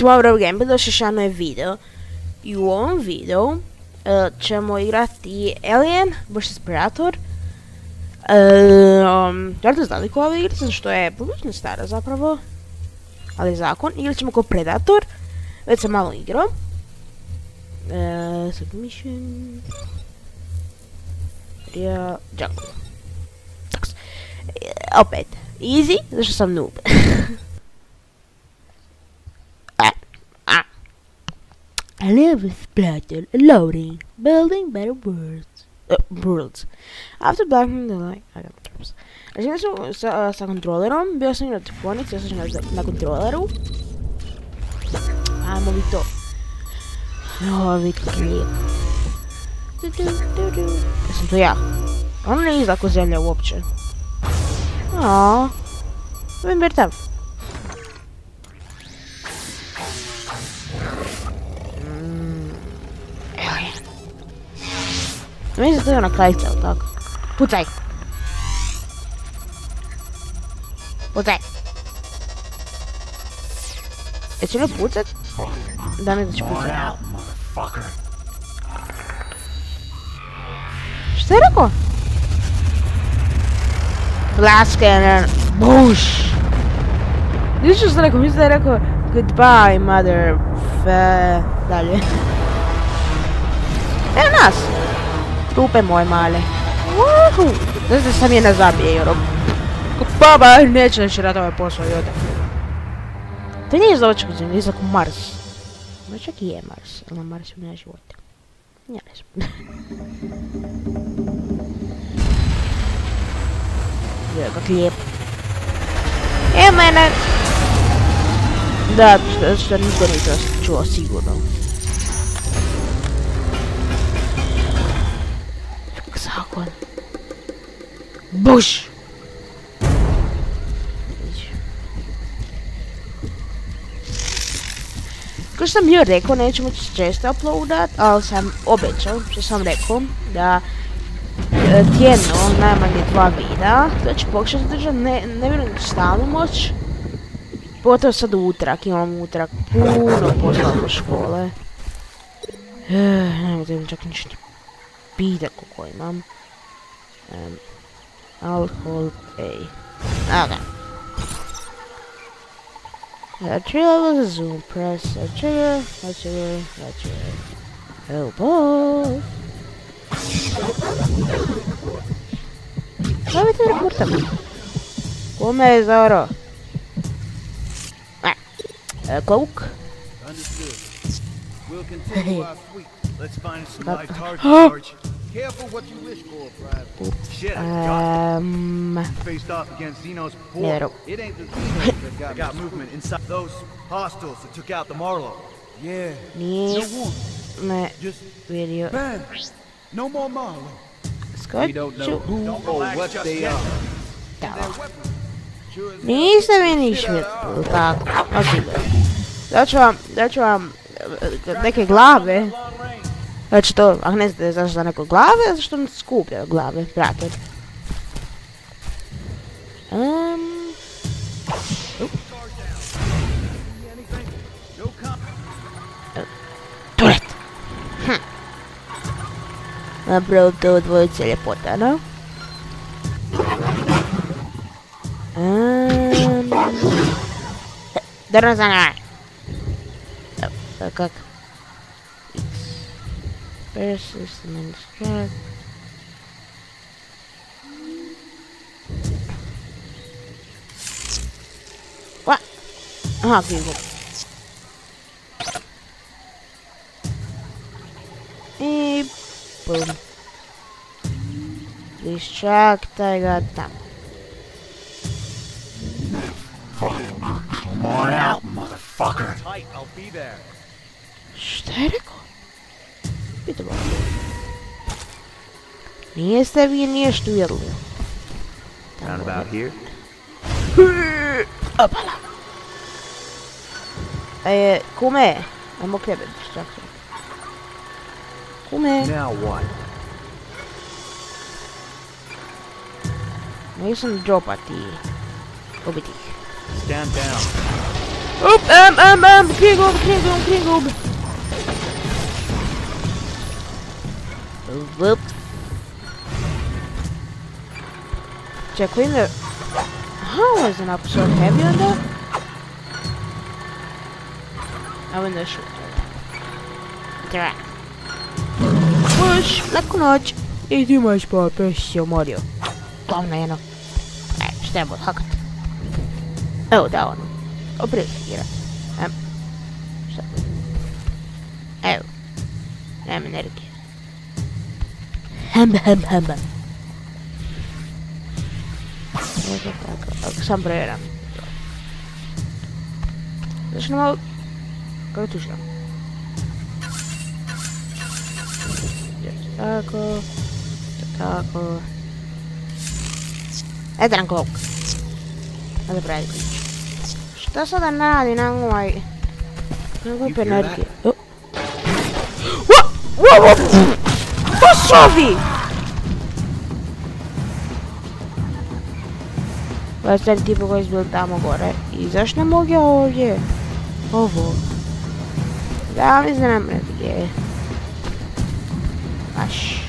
smo u Gameplay, došli još jedan video. I u ovom videu ćemo igrati Alien vs Predator. Vjerojatno znali koja ova igrica, što je prilično stara zapravo. Ali zakon, igrat ćemo kao Predator. Već sam malo igrao. Submission. Real Jungle. Opet, easy, zašto sam noob. Alien vs Predator, loading, building better worlds. After blocking the light, I got traps. Znači sa kontrolerom, bio sam igrati Phoenix, ja sam na kontroleru. Ajmo vi to. Novi klip. Jesam to ja. Ono ne izlako zemlja uopće. Aaaa. Vidim bertav. Alien. Mislim da to je ona kraljica, ali tako. Pucaj! Pucaj! Jesi li pucat? Da mi da ću pucat. Šta je rekao? Blast cannon! Boosh! Vidiš što sam rekao? Mislim da je rekao goodbye, mother... dalje. Evo nas! Trupe moje male. Woohoo! Znaš da sam je ne zabije, jer... Baba, neće rad ovaj posao, jode. To nije za očekaj zemlje, izlako Mars. No čak i je Mars, ali na Marsu nema života. Ja ne znam. Evo kak lijep. Evo mene! Da, što niko nije čuo sigurno. Kak zakon. Buš! Kao što sam bio rekao, neću moći često uploadat, ali sam obećao, što sam rekao, da tjedno, najmanje 2 videa, da ću pokušati držati, ne vjerujem stalnu moć. Pogotovo sad utrak, imam utrak puno posla do škole. Nemojte mi čak ništa pitat koliko imam. Alkohol, ej. Ok. Trigger, zoom, press, trigger. Oh boy! Dove te reportam? Come je Zoro? Cloak? We'll continue our sweep. Let's find some light targets, Sarge. Careful what you wish for, Private. Shit, faced off against Xenos before. It ain't the Xenos that got movement inside those hostiles that took out the Marlow. Yeah. No one. Just video. Bang. No more Marlow. We don't know who or what they are. Niste mi ništa tako. Daću vam neke glave. Znači to, ako ne znate zašto za neko glave, zašto mi skuplja glave, brate. Turet! Napravo to dvojice ljepota, no? Dobro zanaj! Evo, kak? Persist and distract. What? Aha, people. And boom. Distract, I got them. Come on out, motherfucker. Tight, I'll be there. Šta je rekao? Pitamo. Niste vi nešto jedli. Round about here. Opala. Kume. Ajmo krebet, distract. Kume. Now what? Nisam dropati. Ubiti ih. Stand down. Kringlob. Whoop. Check window. How was an episode heavy on that? I win the shoot. Direct. Push, laku noć. I ti imaš pa se umorio. Glavno jedno. Šta je bod hakat? Evo da ono. Oprivilegira. Šta? Evo. Nema energije. Hamba. Ako sam provjeram. Zašto malo... Kako tu što? Tako. Jedan klok. Ajde pravi ključ. Šta sada radi na ovaj... Na glupe energije? Ko su ovi? Ovo je stari tipa koji je bil tamo gore. I zašto ne mogu ja ovdje? Ovo. Da, mislim da nam energije. Baš.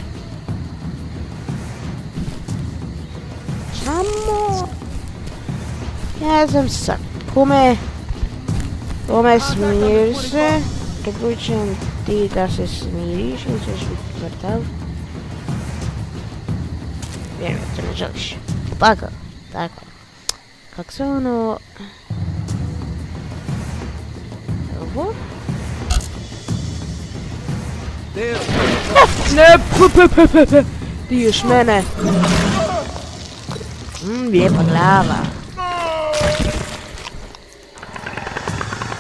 Samo... Ja znam sad. Kume smiri se. Preporučujem ti da se smiriš ili ćeš biti mrtav. Vjerujem, to ne želiš. Tako. Kak se ono... Ovo? Ne, ti još mene. Lijepa glava.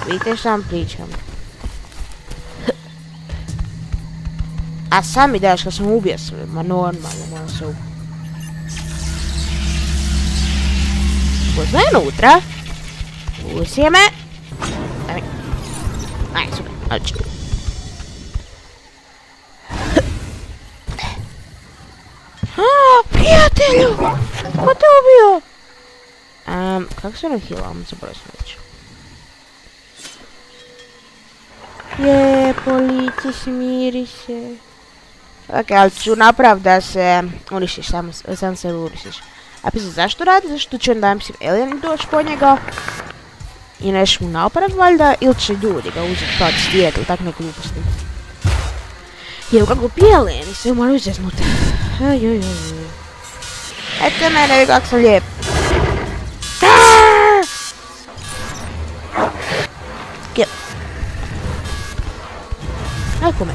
Vidite šta vam pričam. A sam mi daš kad sam ubio sve, ma normalno, moram se ubiti. Pozna je unutra. Usije me. Aj, super, odlično. Prijatelju! Ko te ubio? Kako se nahilamo? Zapravo sam već. Lijepo lice, smiri se. Ok, ali ću napraviti da se uništiš, sam se uništiš. A pisa zašto radi? Zašto će onda MC Alien doći po njega i neš mu napraviti valjda, ili će ljudi ga uzeti kao stijet ili tak neku gluposti. Evo kako pijeleni i sve moraju zeznuti. Eto mene, vi kako sam lijep. Skip. Eko me.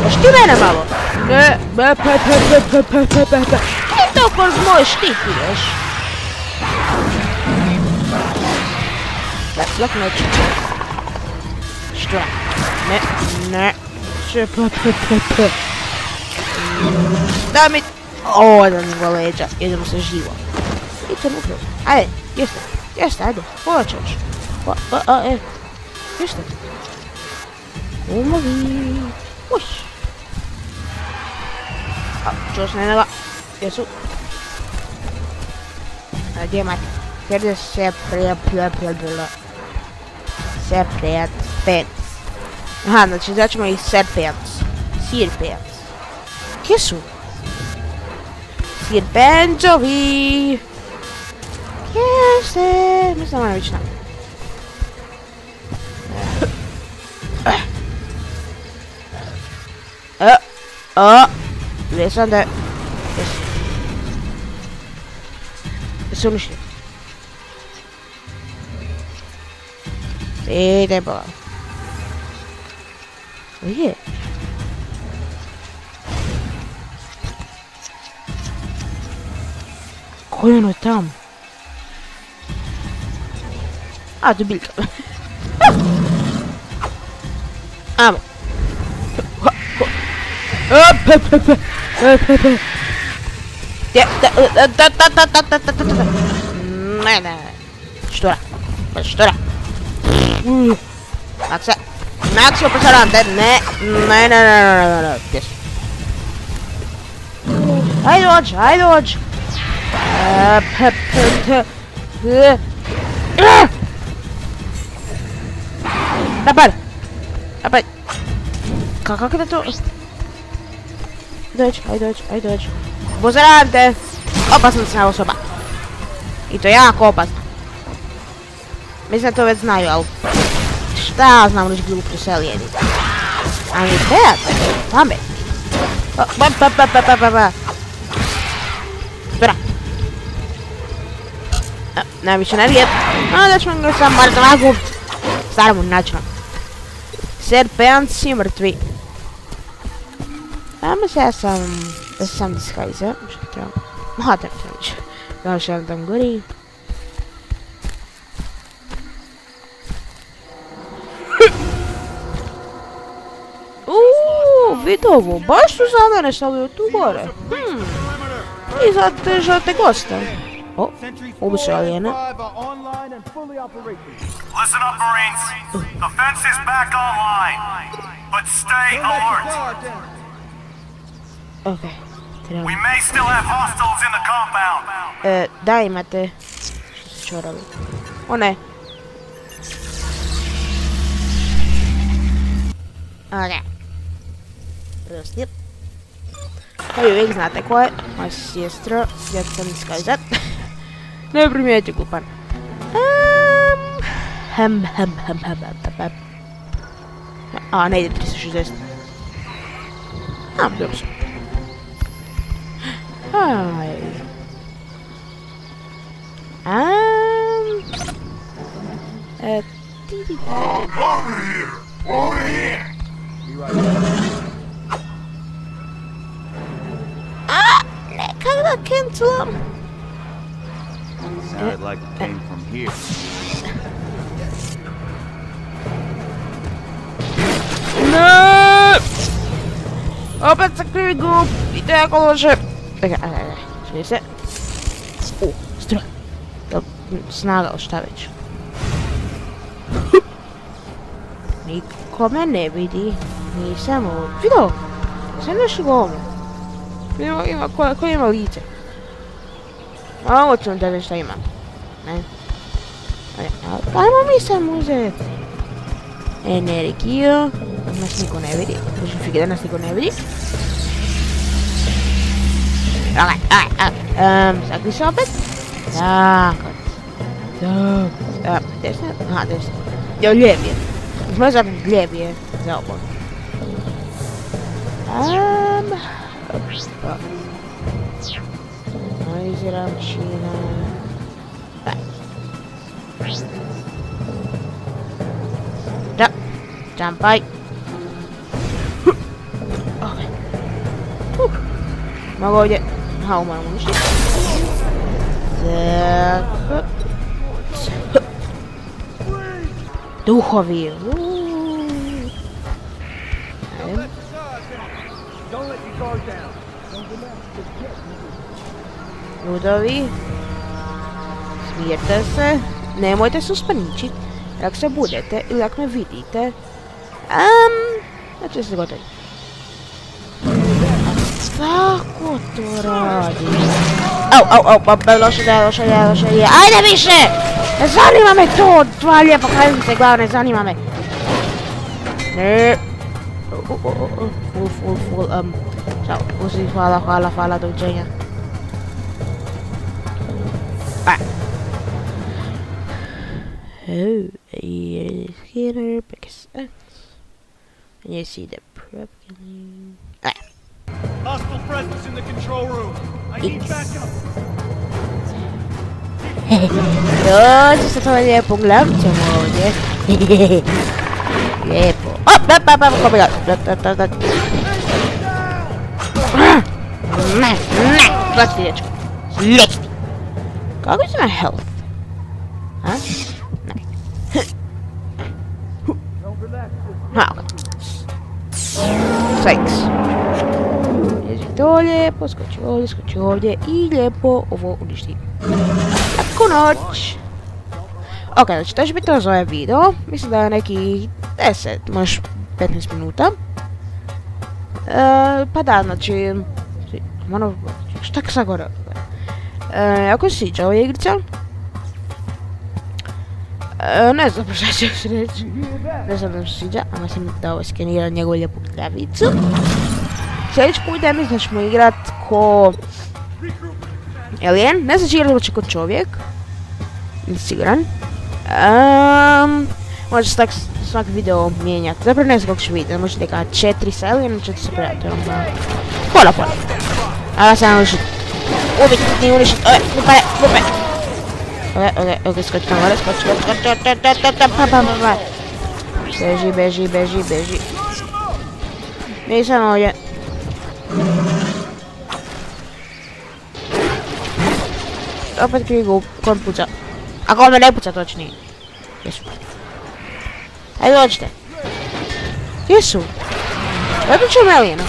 Daš ti mene malo? Ne, ti to kroz moj štit ideš. Lak neću. Što? Ne. Da mi... O, da mi go leđa. Idemo se živo. Idem upravo. Ajde, jeste, ajde. Koga ćeš? Jeste. Umovi. Uš. Čuo sam jednoga. Jesu. Gdje je Mati? Gdje se Serpent. Aha, znači začemo ih Serpents. Gdje su? Serpentovi. Gdje se? Mislim da je već nam. Gdje sam da... Gdje su unišli? Idej bola. Gdje? Koji ono je tam? A, to je biljka. Amo. Ne. Štura. Max, pasaram te. Ne. Gdje su? Ajde ođi. Napad! Napad! Kako da to... Ajde dođi. Upozoravam te! Opasna se osoba. I to jako opasno. Mislim da to već znaju, ali... Šta ja znam reći glupi su alijeni? A mi prijatelj, pametni. Zbira. Nema više energije. Da ćemo ga sam mrtvaku. Staramu načinom. Serpenci mrtvi. Mislim da sam disguise. Što trebam? Aha, trebam više. Da li še tam gori? Vidi ovo, baš su za mene stavio tu gore. I zadržate gosta. O, ubiše alijene. Listen up, Marines. The fence is back online, but stay alert. Okej, trebam. We may still have hostiles in the compound. Da imate. Što se čorali? O ne. Okej. Prostir. Kao i uvijek znate ko je. Moja sestra. Ja ću sam iskazat. Ne primijeti glupan. A, ne ide 360. A, dobro sam. Aj. Over here. Kako da cancelam? Sounded like it came from here. Ne! Opet se krivi gub. I to jako loše. Čini se. Stroj. Snaga, šta već. Niko me ne vidi. Nisam ovdje. Vidio? Sve nešto govorim. Ko ima lice? A ovo ću da vidim šta ima. Ne. Ajmo mi sam uzeti. Energiju. Nas niko ne vidi. Držim fige da nas niko ne vidi. Sakli se opet. Tako. Desne? Aha, desne. Jo, lijev je. Smo zapim lijev je za obor. Analizira mašina. Da. Jumpaj. Mogu ovdje. Aha, moram uništiti. Tako. Duhovi. Ludovi, smirte se, nemojte se uspaničiti, ako se budete ili ako me vidite, znači se gotovi. Kako to radi? Loša ideja, ajde više! Ne zanima me to, tvoja lijepa kraljice, glava ne zanima me. Ne. Čao, uzi, hvala, doviđenja. Oh, here, because and you see the prep. Hostile presence in the control room. I need backup. Dođe se to lijepo, gledam ćemo ovdje. Lijepo. Ko bi ga? Ne, sljedeći dječko. Sljedeći. Kako je na health? Ha? Ne. Ha, okej. Sakes. Ježi dolje, skoči ovdje i lijepo ovo uništi. Tako noć. Ok, znači to će biti to za ovaj video. Mislim da je neki 10, možda 15 minuta. Pa da, znači... Šta sad gore? Ako se sviđa ova igrica, Ne znam šta ću još reći. Ne znam da mi se sviđa, a mislim da ovo skenira njegovu lijepu glavicu. Sljedeći put ja mislim da ćemo igrat ko Alien. Ne znam će igrat će ko čovjek. Nisam siguran. Možda se svaki video mijenjati. Zapravo ne znam koliko ću vidjeti. Možete neka 4 sa Alienom, 4 sa Predatorom. Pola. A ja sam unišit. Ubit, nije unišit. Lupe. Ok, skoči tamo gore, skoči. Beži. Nisam ovdje. Opet krigu, kon puca. Ako on me ne puca, točnije. Jesu. Ajde, dođite. Jesu. Opet ću Alijena.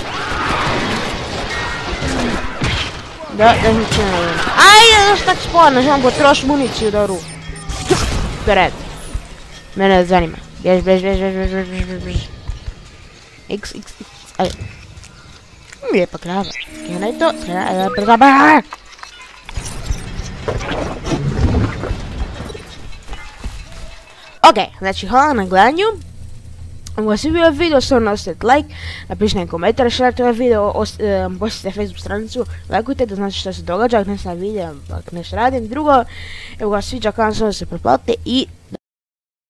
Da ću Alijena. Ajde, zašto tak spojno, želim potrošiti municiju da ru. Pred. Mene ne zanima. Bež. X. Ajde. Lijepa krava. Skenaj to. Ok, znači hvala na gledanju. Ako vas je bio video, stvarno ostavite like, napišite neki komentar, šarite ovaj video, posjetite Facebook stranicu, lajkujte da znate što se događa, ako ne sam video, ako nešto radim. Drugo, evo vas sviđa kanal, se pretplatite i